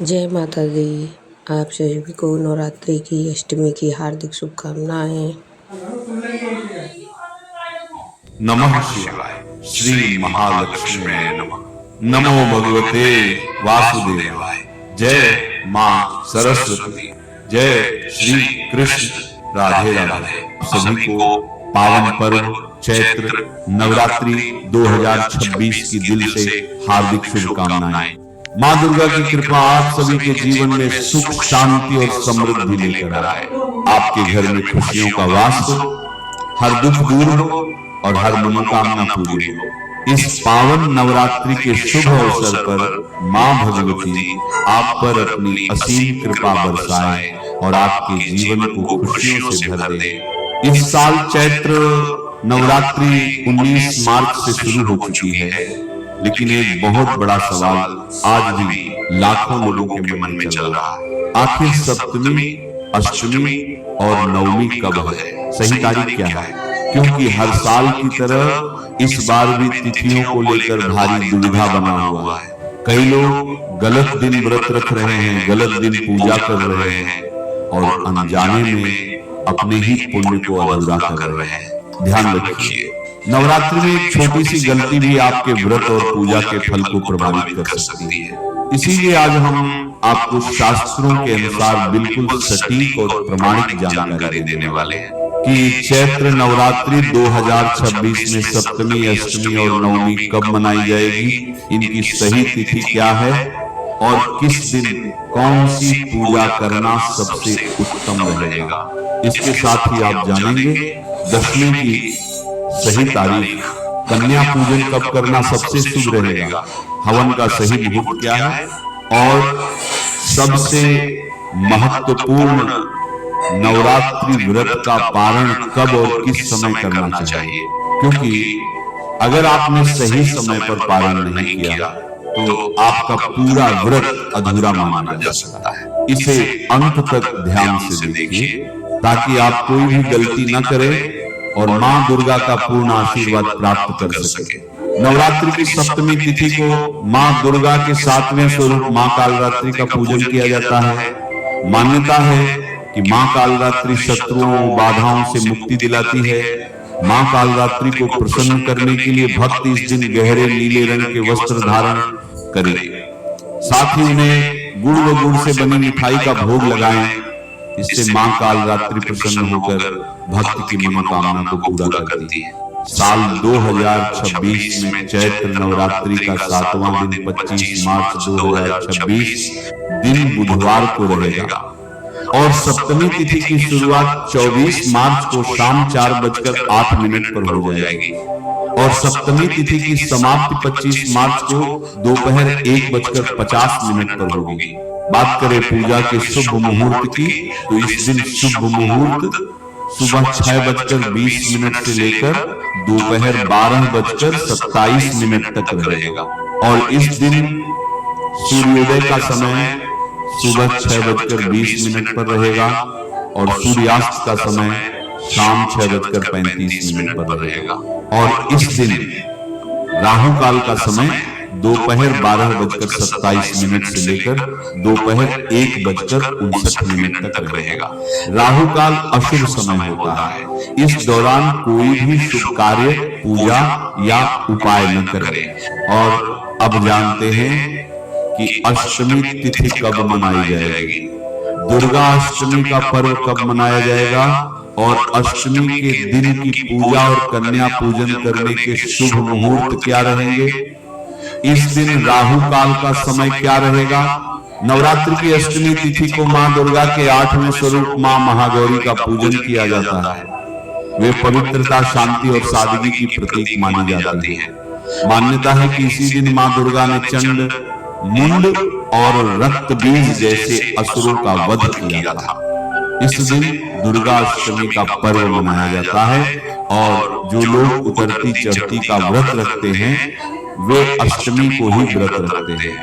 जय माता दी। आप सभी को नवरात्रि की अष्टमी की हार्दिक शुभकामनाएं। नमः शिवाय। श्री महालक्ष्मी नमः। नमो भगवते वासुदेवाय। जय मां सरस्वती। जय श्री कृष्ण। राधे राधे। सभी को पावन पर्व चैत्र नवरात्रि 2026 की दिल से हार्दिक शुभकामनाएं। मां दुर्गा की कृपा आप सभी के जीवन में सुख शांति और समृद्धि लेकर आए। आपके घर में खुशियों का वास हो, हर दुख दूर हो और हर मनोकामना पूरी हो। इस पावन नवरात्रि के शुभ अवसर पर मां भगवती आप पर अपनी असीम कृपा बरसाए और आपके जीवन को खुशियों से भर दे। इस साल चैत्र नवरात्रि 19 मार्च से शुरू हो चुकी है, लेकिन एक बहुत बड़ा सवाल आज भी लाखों लोगों के मन में चल रहा है। आखिर सप्तमी, अष्टमी और नवमी कब है? सही तारीख क्या है? क्योंकि हर साल की तरह इस बार भी तिथियों को लेकर भारी दुविधा बना हुआ है। कई लोग गलत दिन व्रत रख रहे हैं, गलत दिन पूजा कर रहे हैं और अनजाने में अपने ही पुण्य को अधूरा कर रहे हैं। ध्यान रखिए, नवरात्रि में एक छोटी सी गलती भी आपके व्रत और पूजा के फल को प्रभावित कर सकती है। इसीलिए आज हम आपको शास्त्रों के अनुसार बिल्कुल सटीक और प्रमाणिक जानकारी देने वाले हैं कि चैत्र नवरात्रि 2026 में सप्तमी, अष्टमी और नवमी कब मनाई जाएगी, इनकी सही तिथि क्या है और किस दिन कौन सी पूजा करना सबसे उत्तम रहेगा। इसके साथ ही आप जानेंगे दशमी की सही तारीख, कन्या पूजन कब करना सबसे शुभ रहेगा, हवन का सही मुहूर्त क्या है और सबसे महत्वपूर्ण नवरात्रि व्रत का पारण कब और किस समय करना चाहिए। क्योंकि अगर आपने सही समय पर पारण नहीं किया तो आपका पूरा व्रत अधूरा माना जा सकता है। इसे अंत तक ध्यान से देखिए ताकि आप कोई भी गलती न करें और मां दुर्गा का पूर्ण आशीर्वाद प्राप्त कर सके। नवरात्रि की सप्तमी तिथि को मां दुर्गा के 7वें स्वरूप मां कालरात्रि का पूजन किया जाता है। मान्यता है कि मां कालरात्रि शत्रुओं बाधाओं से मुक्ति दिलाती है। मां कालरात्रि को प्रसन्न करने के लिए भक्त इस दिन गहरे नीले रंग के वस्त्र धारण करें। साथ ही उन्हें गुड़ व गुड़ से बनी मिठाई का भोग लगाएं। इससे मां कालरात्रि प्रसन्न होकर भक्त की मनोकामना को पूरा करती है। साल 2026 में चैत्र नवरात्रि का 7वां दिन 25 मार्च 2026 दिन बुधवार को रहेगा और सप्तमी तिथि की शुरुआत 24 मार्च को शाम 4:08 पर हो जाएगी और सप्तमी तिथि की समाप्ति 25 मार्च को दोपहर 1:50 पर होगी। बात करें पूजा के शुभ मुहूर्त की, तो इस दिन शुभ मुहूर्त सुबह 6:20 से लेकर दोपहर 12:27 तक रहेगा और इस दिन सूर्योदय का समय सुबह 6:20 पर रहेगा और सूर्यास्त का समय शाम 6:35 पर रहेगा और इस दिन राहु काल का समय दोपहर 12:27 से लेकर दोपहर 1:59 तक रहेगा। राहु काल अशुभ समय होता है। इस दौरान कोई भी शुभ कार्य, पूजा या उपाय न करें। और अब जानते हैं कि अष्टमी तिथि कब मनाई जाएगी। दुर्गा अष्टमी का पर्व कब मनाया जाएगा और अष्टमी के दिन की पूजा और कन्या पूजन करने के शुभ मुहूर्त क्या रहेंगे। इस दिन राहु काल का समय क्या रहेगा। नवरात्रि की अष्टमी तिथि को मां दुर्गा के 8वें स्वरूप मां महागौरी का पूजन किया जाता है। वे पवित्रता, शांति और सादगी की प्रतीक मानी जाती है। मान्यता है कि इसी दिन मां दुर्गा ने चंड, मुंड और रक्त बीज जैसे असुरों का वध किया था। इस दिन दुर्गा अष्टमी का पर्व मनाया जाता है और जो लोग उतरती चढ़ती का व्रत रखते हैं वे अष्टमी को ही व्रत रखते हैं।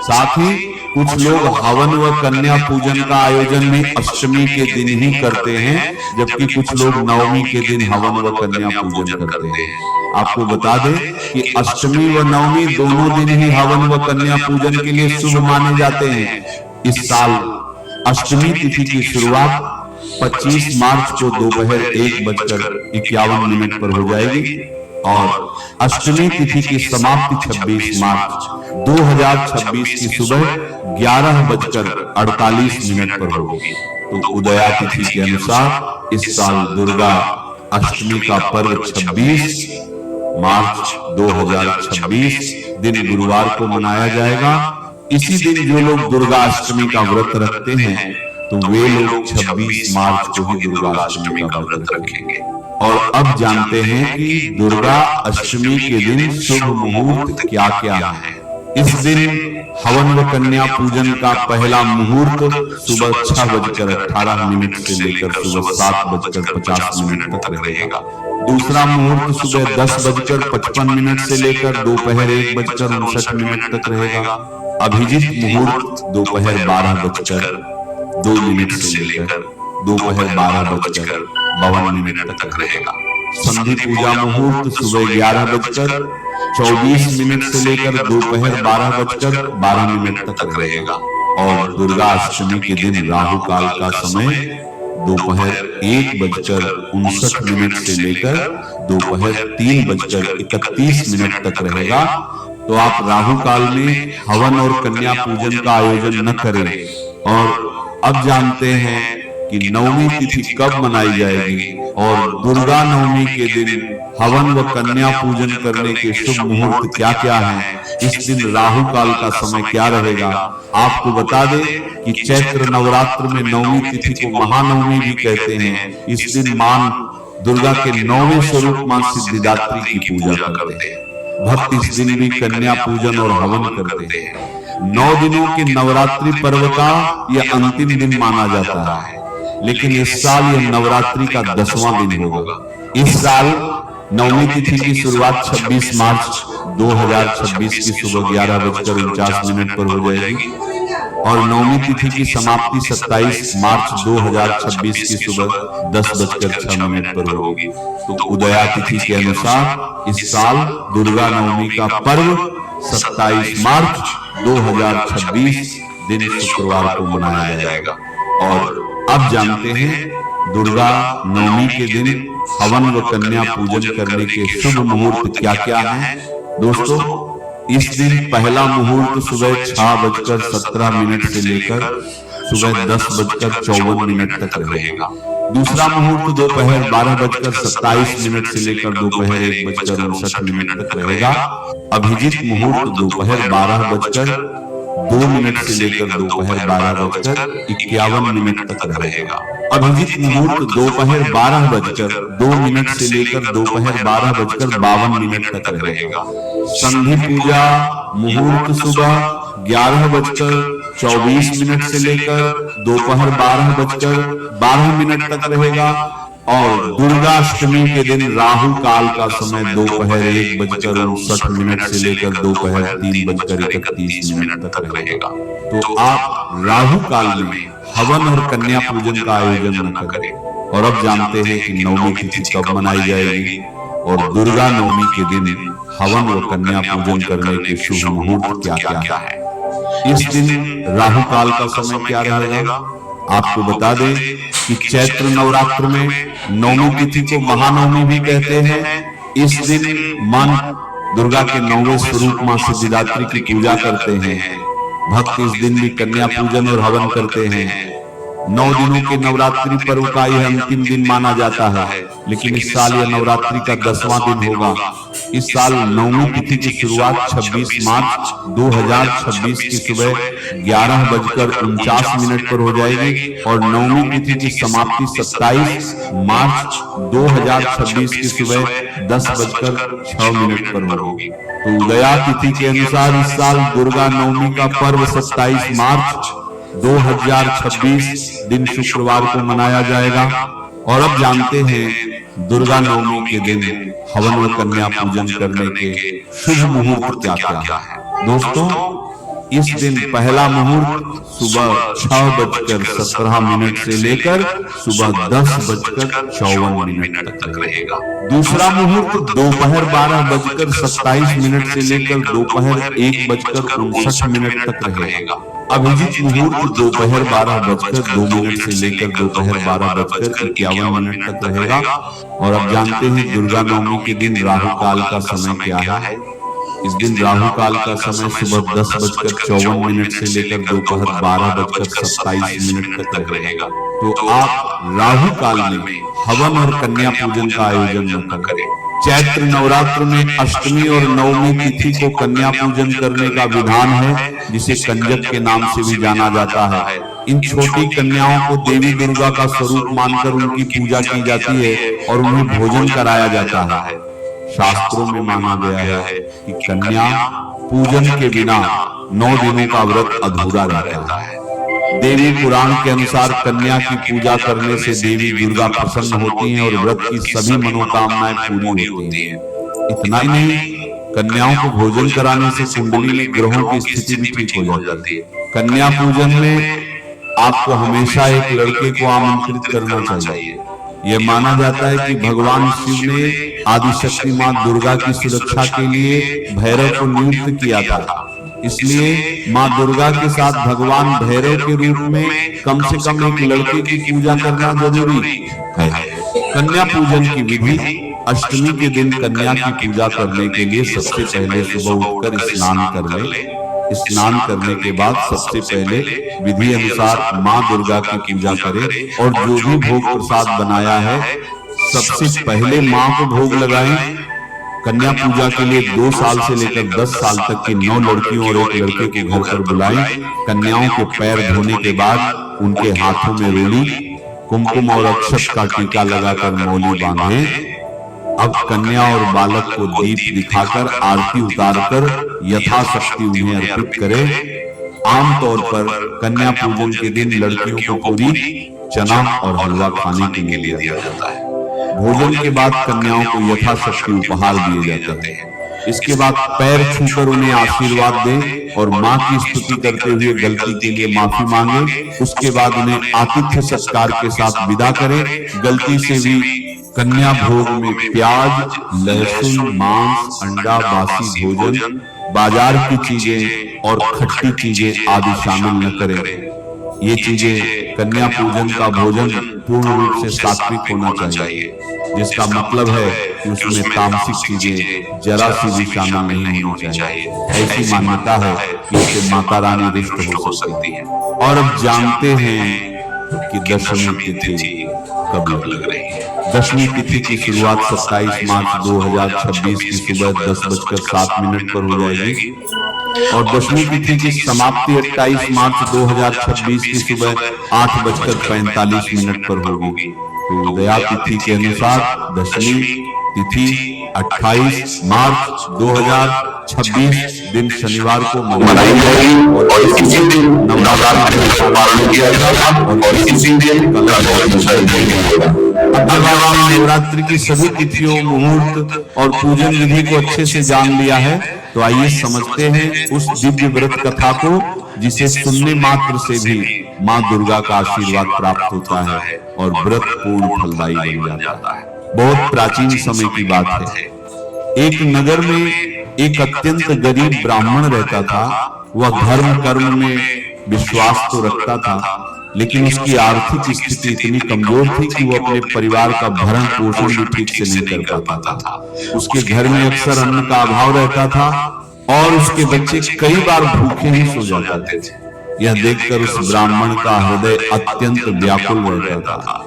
साथ ही कुछ लोग हवन व कन्या पूजन का आयोजन भी अष्टमी के दिन ही करते हैं, जबकि कुछ लोग नवमी के दिन हवन व कन्या पूजन करते हैं। आपको बता दें कि अष्टमी व नवमी दोनों दिन ही हवन व कन्या पूजन के लिए शुभ माने जाते हैं। इस साल अष्टमी तिथि की शुरुआत 25 मार्च को दोपहर 1:51 पर हो जाएगी और अष्टमी तिथि की समाप्ति 26 मार्च 2026 की सुबह 11:48 पर होगी। तो उदया तिथि के अनुसार इस साल दुर्गा अष्टमी का पर्व 26 मार्च 2026 दिन गुरुवार को मनाया जाएगा। इसी दिन जो लोग दुर्गा अष्टमी का व्रत रखते हैं तो वे लोग 26 मार्च को ही दुर्गा अष्टमी का व्रत रखेंगे। और अब जानते हैं कि दुर्गा अष्टमी के दिन शुभ मुहूर्त क्या क्या है। इस दिन हवन व कन्या पूजन का पहला मुहूर्त सुबह 6:18 से लेकर सुबह 7:50 तक रहेगा। दूसरा मुहूर्त सुबह 10:55 से लेकर दोपहर 1:59 तक रहेगा। अभिजीत मुहूर्त दोपहर 12:02 से लेकर दोपहर 12:52 तक रहेगा। संधि पूजा मुहूर्त सुबह 11:24 से लेकर दोपहर 12:12 तक रहेगा। और दुर्गा अष्टमी के दिन राहु काल का समय दोपहर 1:59 से लेकर दोपहर 3:31 तक रहेगा। तो आप राहु काल में हवन और कन्या पूजन का आयोजन न करें। और अब जानते हैं कि नवमी तिथि कब मनाई जाएगी और दुर्गा नवमी के दिन हवन व कन्या पूजन करने के शुभ मुहूर्त क्या क्या हैं। इस दिन राहु काल का समय क्या रहेगा। आपको बता दें कि चैत्र नवरात्र में नवमी तिथि को महानवमी भी कहते हैं। इस दिन मां दुर्गा के 9वें स्वरूप मां सिद्धिदात्री की पूजा करते हैं। भक्त इस दिन भी कन्या पूजन और हवन करते हैं। 9 दिनों के नवरात्रि पर्व का यह अंतिम दिन माना जाता है, लेकिन इस साल यह नवरात्रि का 10वां दिन होगा। इस साल नवमी तिथि की शुरुआत 26 मार्च 2026 की सुबह 11:49 पर हो जाएगी और नवमी तिथि की समाप्ति 27 मार्च 2026 की सुबह 10:06 पर होगी। तो उदया तिथि के अनुसार इस साल दुर्गा नवमी का पर्व 27 मार्च 2026 दिन शुक्रवार को मनाया जाएगा। और अब जानते हैं दुर्गा नवमी के दिन हवन व कन्या पूजन करने के शुभ मुहूर्त क्या क्या हैं। दोस्तों, इस दिन पहला मुहूर्त सुबह 6:17 से लेकर सुबह 10:54 तक रहेगा। दूसरा मुहूर्त दोपहर 12:27 से लेकर दोपहर 1:59 तक रहेगा। अभिजीत मुहूर्त दोपहर 12:02 से लेकर दोपहर 12:51 तक रहेगा। अभिजीत मुहूर्त दोपहर 12:02 से लेकर दोपहर 12:52 तक रहेगा। संधि पूजा मुहूर्त सुबह 11:24 से लेकर दोपहर 12:12 तक रहेगा। और दुर्गा अष्टमी के दिन राहु काल का समय दोपहर 1:59 से लेकर दोपहर 3:31 तक रहेगा। तो आप राहु काल में हवन और कन्या पूजन का आयोजन न करें। और अब जानते हैं कि नवमी तिथि कब मनाई जाएगी और दुर्गा नवमी के दिन हवन और कन्या पूजन करने के शुभ मुहूर्त क्या क्या है। इस दिन राहु काल का समय क्या रहेगा। आपको बता दें कि चैत्र नवरात्र में नवमी तिथि को महानवमी भी कहते हैं। इस दिन मां दुर्गा के 9वें स्वरूप मां सिद्धिदात्री की पूजा करते हैं। भक्त इस दिन भी कन्या पूजन और हवन करते हैं। 9 दिनों के नवरात्रि पर्व का यह अंतिम दिन माना जाता है, लेकिन इस साल यह नवरात्रि का 10वां दिन होगा। इस साल नवमी तिथि की शुरुआत 26 मार्च 2026 की सुबह 11:49 पर हो जाएगी और नवमी तिथि की समाप्ति 27 मार्च 2026 की सुबह 10:06 पर होगी। तो उदया तिथि के अनुसार इस साल दुर्गा नवमी का पर्व 27 मार्च 2026 दिन शुक्रवार को मनाया जाएगा। और अब जानते हैं दुर्गा नवमी के दिन हवन व कन्या पूजन करने के शुभ मुहूर्त क्या क्या है। दोस्तों, इस दिन पहला मुहूर्त सुबह 6:17 से लेकर सुबह 10:54 तक रहेगा। दूसरा मुहूर्त दोपहर 12:27 से लेकर दोपहर 1:59 तक रहेगा। अभिजीत मुहूर्त दोपहर 12:02 से लेकर दोपहर 12:51 तक रहेगा। और अब जानते हैं दुर्गा नवमी के दिन राहु काल का समय क्या है। इस दिन राहु काल का समय सुबह 10:54 से लेकर दोपहर 12:27 तक रहेगा। तो आप राहु काल में हवन और कन्या पूजन का आयोजन न करें। चैत्र नवरात्र में अष्टमी और नवमी तिथि को कन्या पूजन करने का विधान है, जिसे कंजक के नाम से भी जाना जाता है। इन छोटी कन्याओं को देवी दुर्गा का स्वरूप मानकर उनकी पूजा की जाती है और उन्हें भोजन कराया जाता है। शास्त्रों में माना गया है कि कन्या पूजन के बिना 9 दिनों का व्रत अधूरा रहता है। देवी पुराण के अनुसार कन्या की पूजा करने से देवी दुर्गा प्रसन्न होती हैं और व्रत की सभी मनोकामनाएं पूरी होती हैं। इतना ही नहीं, कन्याओं को भोजन कराने से कुंडली में ग्रहों की स्थिति भी ठीक हो जाती है। कन्या पूजन में आपको हमेशा एक लड़के को आमंत्रित करना चाहिए। यह माना जाता है कि भगवान शिव ने आदिशक्ति मां दुर्गा की सुरक्षा के लिए भैरव को नियुक्त किया था। इसलिए मां दुर्गा के साथ भगवान भैरव के रूप में कम से कम एक लड़के की पूजा करना जरूरी है। कन्या पूजन की विधि: अष्टमी के दिन कन्या की पूजा करने के लिए सबसे पहले सुबह उठकर स्नान कर ले। स्नान करने के बाद सबसे पहले विधि अनुसार मां दुर्गा की पूजा करे और जो भी भोग प्रसाद बनाया है सबसे पहले मां को भोग लगाएं। कन्या पूजा के लिए 2 साल से लेकर 10 साल तक की 9 लड़कियों और 1 लड़के के घर पर बुलाएं। कन्याओं के पैर धोने के बाद उनके हाथों में रोली, कुमकुम और अक्षत का टीका लगाकर मौली बांधें। अब कन्या और बालक को दीप दिखाकर आरती उतारकर यथाशक्ति उन्हें अर्पित करें। आमतौर पर कन्या पूजन के दिन लड़कियों को पूरी, चना और हलवा खाने के लिए दिया जाता है। भोजन के बाद कन्याओं को यथाशक्ति उपहार दिए जाते हैं। इसके बाद पैर छूकर उन्हें आशीर्वाद दें और मां की स्तुति करते हुए गलती के लिए माफी मांगे। उसके बाद उन्हें आतिथ्य सत्कार के साथ विदा करें। गलती से भी कन्या भोग में प्याज, लहसुन, मांस, अंडा, बासी भोजन, बाजार की चीजें और खट्टी चीजें आदि शामिल न करें। ये चीजें कन्या पूजन का भोजन पूर्ण रूप से सात्विक होना चाहिए, जिसका मतलब है कि उसमें तामसिक चीजें जरा सी भी शामिल नहीं होनी चाहिए। ऐसी मान्यता है कि इससे माता रानी रुष्ट हो सकती है। और अब जानते हैं कि दशमी तिथि कब लग रही है। दशमी तिथि की शुरुआत 27 मार्च 2026 की सुबह 10:07 पर हो जाएगी और दशमी तिथि की समाप्ति 28 मार्च 2026 की सुबह 8:45 पर होगी। तो उदया तिथि के अनुसार दशमी तिथि 28 मार्च 2026 दिन शनिवार को मनाई जाएगी और इसी दिन नवरात्र का पालन किया जाएगा और इसी दिन नवरात्रि की सभी तिथियों, मुहूर्त और पूजन विधि को अच्छे से जान लिया है, तो आइए समझते हैं उस दिव्य व्रत कथा को, जिसे सुनने मात्र से भी मां दुर्गा का आशीर्वाद प्राप्त होता है और व्रत पूर्ण फलदायी बन जाता है। बहुत प्राचीन समय की बात है। एक नगर में एक अत्यंत गरीब ब्राह्मण रहता था। वह धर्म कर्म में विश्वास तो रखता था, लेकिन उसकी आर्थिक स्थिति इतनी कमजोर थी कि वो अपने परिवार का भरण पोषण भी ठीक से नहीं कर पाता था। उसके घर में अक्सर अन्न का अभाव रहता था और उसके बच्चे कई बार भूखे ही सो जाते थे। यह देखकर उस ब्राह्मण का हृदय अत्यंत व्याकुल रहता था।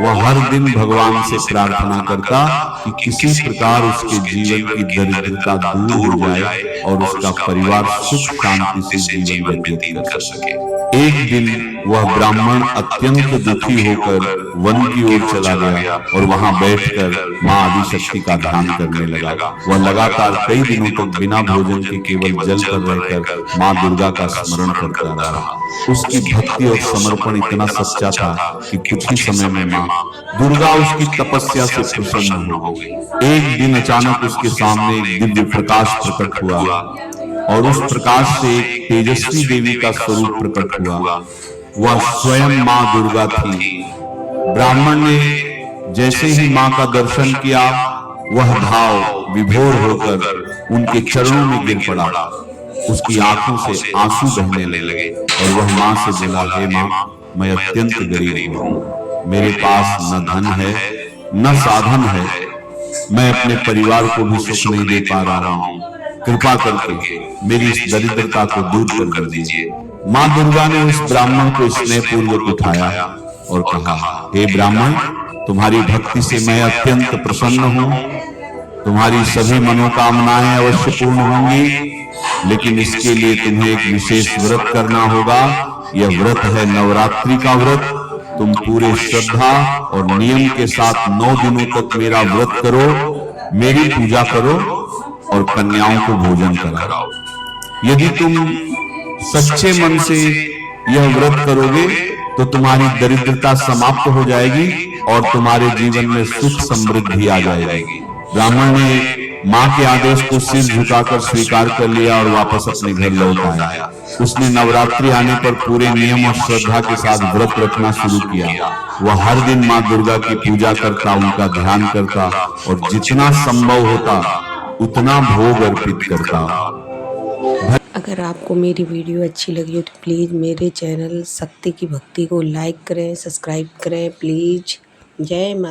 वह हर दिन भगवान से प्रार्थना करता कि किसी प्रकार उसके जीवन की दरिद्रता दूर हो जाए और उसका परिवार सुख शांति से जीवन व्यतीत कर सके। एक दिन वह ब्राह्मण अत्यंत दुखी होकर वन की ओर चला गया और वहां बैठकर मां आदिशक्ति का ध्यान करने लगा। वह लगातार कई दिनों तक बिना भोजन के केवल जल पर रहकर मां दुर्गा का स्मरण करता रहा। उसकी भक्ति और समर्पण इतना सच्चा था कि कुछ ही समय में मां दुर्गा उसकी तपस्या से प्रसन्न हो गई। एक दिन अचानक उसके सामने एक दिव्य प्रकाश प्रकट हुआ और उस प्रकाश से एक तेजस्वी देवी का स्वरूप प्रकट हुआ। वह स्वयं मां दुर्गा थी। ब्राह्मण ने जैसे ही मां का दर्शन किया, वह भाव विभोर होकर उनके चरणों में गिर पड़ा। उसकी आंखों से आंसू बहने लगे और वह मां से बोला, हे मां, मैं अत्यंत गरीब हूं, मेरे पास न धन है न साधन है, मैं अपने परिवार को भी सुख नहीं दे पा रहा हूं, कृपा करके मेरी इस दरिद्रता को दूर कर दीजिए। मां दुर्गा ने उस ब्राह्मण को स्नेहपूर्वक उठाया और कहा, हे ब्राह्मण, तुम्हारी भक्ति से मैं अत्यंत प्रसन्न हूं, तुम्हारी सभी मनोकामनाएं अवश्य पूर्ण होंगी, लेकिन इसके लिए तुम्हें एक विशेष व्रत करना होगा। यह व्रत है नवरात्रि का व्रत। तुम पूरे श्रद्धा और नियम के साथ 9 दिनों तक मेरा व्रत करो, मेरी पूजा करो और कन्याओं को भोजन कराओ। यदि तुम सच्चे मन से यह व्रत करोगे तो तुम्हारी दरिद्रता समाप्त हो जाएगी और तुम्हारे जीवन में सुख समृद्धि आ जाएगी। ब्राह्मण ने मां के आदेश को सिर झुकाकर स्वीकार कर लिया और वापस अपने घर लौट आया। उसने नवरात्रि आने पर पूरे नियम और श्रद्धा के साथ व्रत रखना शुरू किया। वह हर दिन मां दुर्गा की पूजा करता, उनका ध्यान करता और जितना संभव होता उतना भोग अर्पित करता। अगर आपको मेरी वीडियो अच्छी लगी हो तो प्लीज़ मेरे चैनल शक्ति की भक्ति को लाइक करें, सब्सक्राइब करें प्लीज़। जय माता।